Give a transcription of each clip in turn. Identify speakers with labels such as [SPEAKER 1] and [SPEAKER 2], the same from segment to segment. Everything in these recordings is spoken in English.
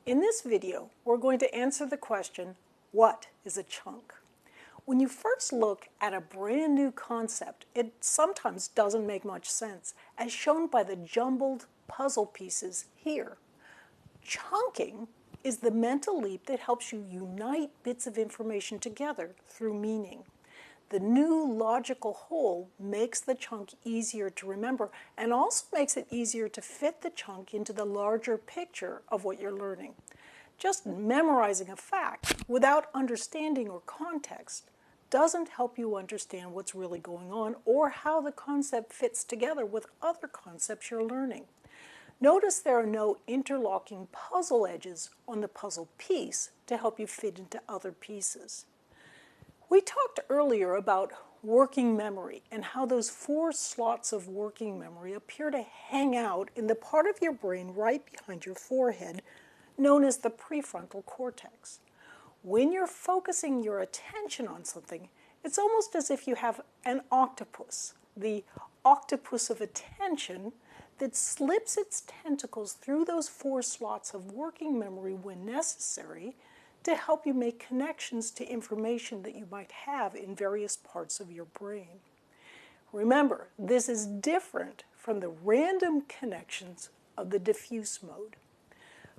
[SPEAKER 1] In this video, we're going to answer the question, what is a chunk? When you first look at a brand new concept, it sometimes doesn't make much sense, as shown by the jumbled puzzle pieces here. Chunking is the mental leap that helps you unite bits of information together through meaning. The new logical whole makes the chunk easier to remember and also makes it easier to fit the chunk into the larger picture of what you're learning. Just memorizing a fact without understanding or context doesn't help you understand what's really going on or how the concept fits together with other concepts you're learning. Notice there are no interlocking puzzle edges on the puzzle piece to help you fit into other pieces. We talked earlier about working memory and how those 4 slots of working memory appear to hang out in the part of your brain right behind your forehead, known as the prefrontal cortex. When you're focusing your attention on something, it's almost as if you have an octopus, the octopus of attention, that slips its tentacles through those 4 slots of working memory when necessary to help you make connections to information that you might have in various parts of your brain. Remember, this is different from the random connections of the diffuse mode.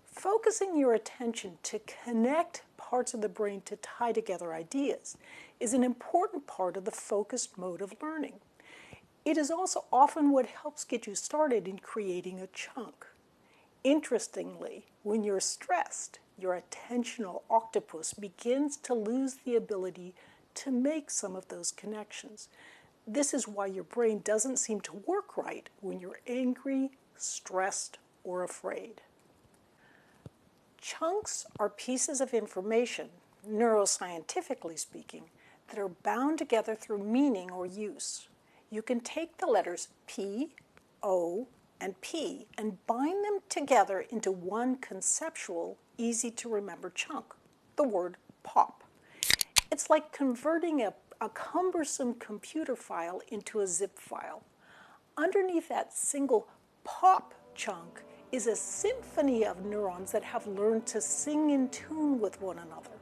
[SPEAKER 1] Focusing your attention to connect parts of the brain to tie together ideas is an important part of the focused mode of learning. It is also often what helps get you started in creating a chunk. Interestingly, when you're stressed, your attentional octopus begins to lose the ability to make some of those connections. This is why your brain doesn't seem to work right when you're angry, stressed, or afraid. Chunks are pieces of information, neuroscientifically speaking, that are bound together through meaning or use. You can take the letters P, O, and P and bind them together into one conceptual, easy-to-remember chunk, the word pop. It's like converting a cumbersome computer file into a zip file. Underneath that single pop chunk is a symphony of neurons that have learned to sing in tune with one another.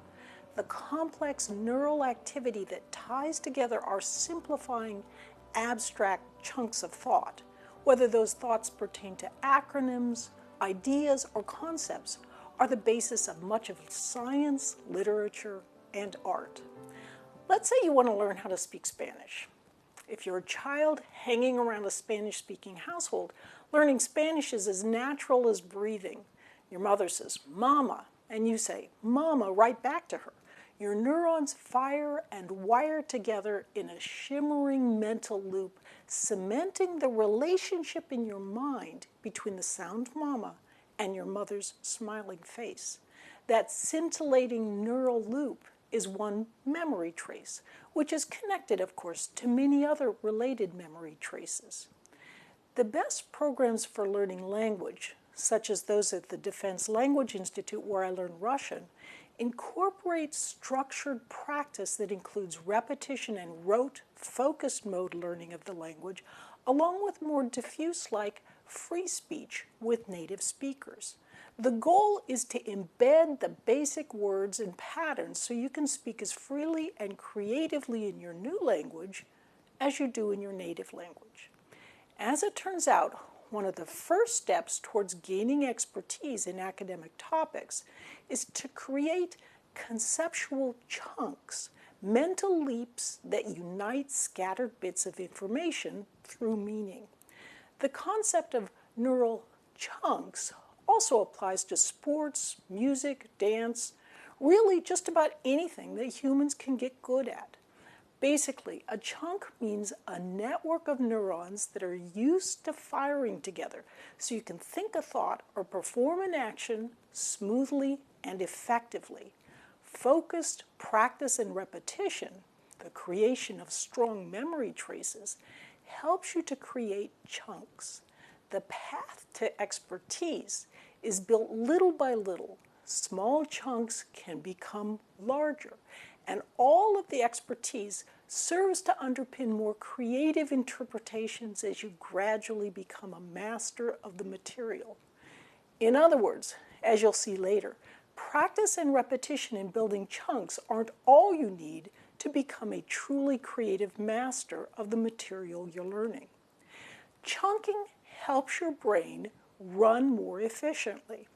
[SPEAKER 1] The complex neural activity that ties together our simplifying, abstract chunks of thought, whether those thoughts pertain to acronyms, ideas, or concepts, are the basis of much of science, literature, and art. Let's say you want to learn how to speak Spanish. If you're a child hanging around a Spanish-speaking household, learning Spanish is as natural as breathing. Your mother says, "Mama," and you say, "Mama," right back to her. Your neurons fire and wire together in a shimmering mental loop, cementing the relationship in your mind between the sound "mama" and your mother's smiling face. That scintillating neural loop is one memory trace, which is connected, of course, to many other related memory traces. The best programs for learning language, such as those at the Defense Language Institute where I learned Russian, incorporate structured practice that includes repetition and rote, focused mode learning of the language, along with more diffuse-like free speech with native speakers. The goal is to embed the basic words and patterns so you can speak as freely and creatively in your new language as you do in your native language. As it turns out, one of the first steps towards gaining expertise in academic topics is to create conceptual chunks, mental leaps that unite scattered bits of information through meaning. The concept of neural chunks also applies to sports, music, dance, really just about anything that humans can get good at. Basically, a chunk means a network of neurons that are used to firing together so you can think a thought or perform an action smoothly and effectively. Focused practice and repetition, the creation of strong memory traces, helps you to create chunks. The path to expertise is built little by little. Small chunks can become larger, and all of the expertise serves to underpin more creative interpretations as you gradually become a master of the material. In other words, as you'll see later, practice and repetition in building chunks aren't all you need to become a truly creative master of the material you're learning. Chunking helps your brain run more efficiently.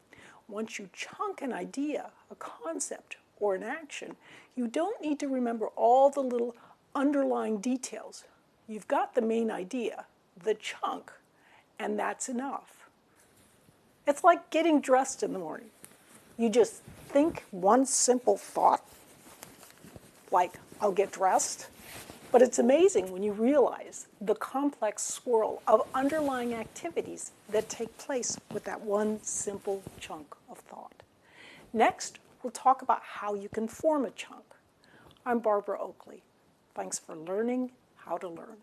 [SPEAKER 1] Once you chunk an idea, a concept, or an action, you don't need to remember all the little underlying details. You've got the main idea, the chunk, and that's enough. It's like getting dressed in the morning. You just think one simple thought, like, I'll get dressed. But it's amazing when you realize the complex swirl of underlying activities that take place with that one simple chunk of thought. Next, we'll talk about how you can form a chunk. I'm Barbara Oakley. Thanks for learning how to learn.